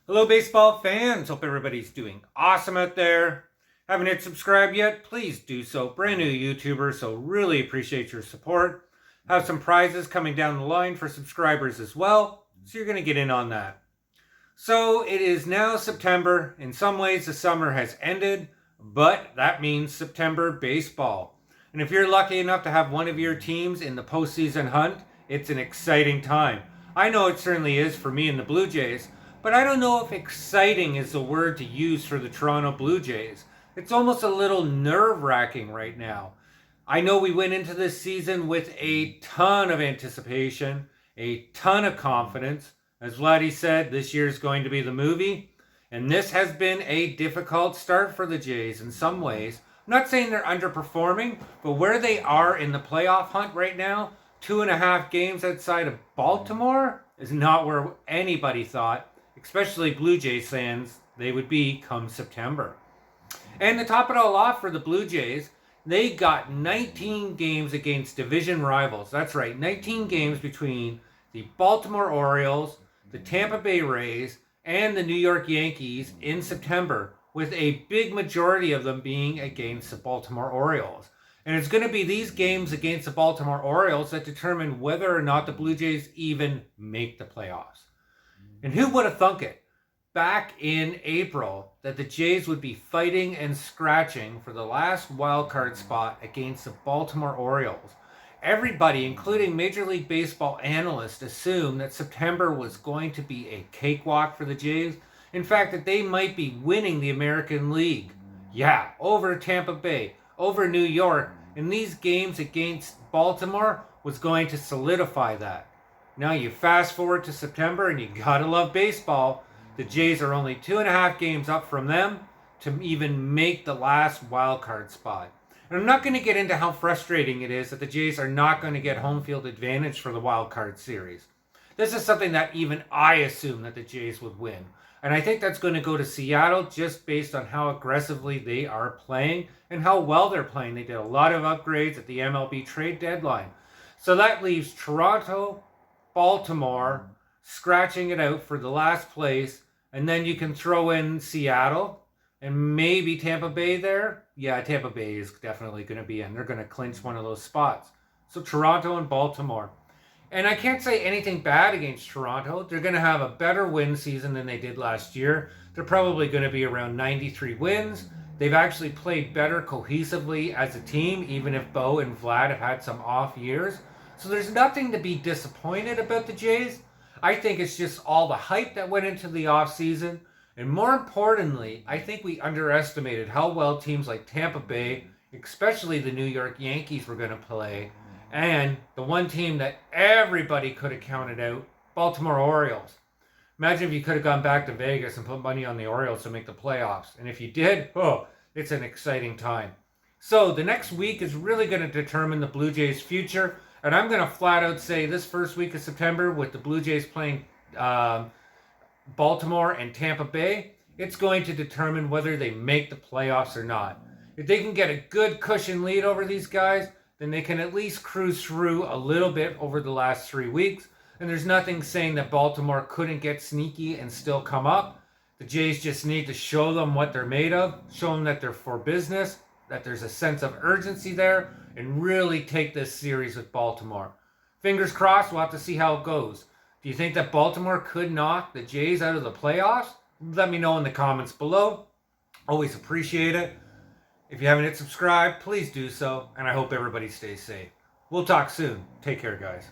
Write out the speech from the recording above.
Hello, baseball fans. Hope everybody's doing awesome out there. Haven't hit subscribe yet? Please do so. Brand new YouTuber, so really appreciate your support. Have some prizes coming down the line for subscribers as well, so you're going to get in on that. So it is now September. In some ways, the summer has ended, but that means September baseball. And if you're lucky enough to have one of your teams in the postseason hunt, it's an exciting time. I know it certainly is for me and the Blue Jays, but I don't know if exciting is the word to use for the Toronto Blue Jays. It's almost a little nerve-wracking right now. I know we went into this season with a ton of anticipation, a ton of confidence. As Vladdy said, this year is going to be the movie. And this has been a difficult start for the Jays in some ways. I'm not saying they're underperforming, but where they are in the playoff hunt right now, 2.5 games outside of Baltimore, is not where anybody thought, especially Blue Jays fans, they would be come September. And to top it all off for the Blue Jays, they got 19 games against division rivals. That's right, 19 games between the Baltimore Orioles, the Tampa Bay Rays, and the New York Yankees in September, with a big majority of them being against the Baltimore Orioles. And it's going to be these games against the Baltimore Orioles that determine whether or not the Blue Jays even make the playoffs. And who would have thunk it back in April that the Jays would be fighting and scratching for the last wild card spot against the Baltimore Orioles? Everybody, including Major League Baseball analysts, assumed that September was going to be a cakewalk for the Jays. In fact, that they might be winning the American League. Yeah, over Tampa Bay, over New York, and these games against Baltimore was going to solidify that. Now you fast forward to September and you gotta love baseball. The Jays are only 2.5 games up from them to even make the last wild card spot. And I'm not going to get into how frustrating it is that the Jays are not going to get home field advantage for the wild card series. This is something that even I assumed that the Jays would win. And I think that's going to go to Seattle just based on how aggressively they are playing and how well they're playing. They did a lot of upgrades at the MLB trade deadline. So that leaves Toronto, Baltimore scratching it out for the last place. And then you can throw in Seattle and maybe Tampa Bay there. Yeah, Tampa Bay is definitely going to be in. They're going to clinch one of those spots. So Toronto and Baltimore. And I can't say anything bad against Toronto. They're going to have a better win season than they did last year. They're probably going to be around 93 wins. They've actually played better cohesively as a team, even if Bo and Vlad have had some off years. So there's nothing to be disappointed about the Jays. I think it's just all the hype that went into the offseason. And more importantly, I think we underestimated how well teams like Tampa Bay, especially the New York Yankees, were going to play. And the one team that everybody could have counted out, Baltimore Orioles. Imagine if you could have gone back to Vegas and put money on the Orioles to make the playoffs. And if you did, it's an exciting time. So the next week is really going to determine the Blue Jays' future. And I'm going to flat out say this first week of September with the Blue Jays playing Baltimore and Tampa Bay, it's going to determine whether they make the playoffs or not. If they can get a good cushion lead over these guys, then they can at least cruise through a little bit over the last 3 weeks. And there's nothing saying that Baltimore couldn't get sneaky and still come up. The Jays just need to show them what they're made of, show them that they're for business, that there's a sense of urgency there, and really take this series with Baltimore. Fingers crossed, we'll have to see how it goes. Do you think that Baltimore could knock the Jays out of the playoffs? Let me know in the comments below. Always appreciate it. If you haven't hit subscribe, please do so, and I hope everybody stays safe. We'll talk soon. Take care, guys.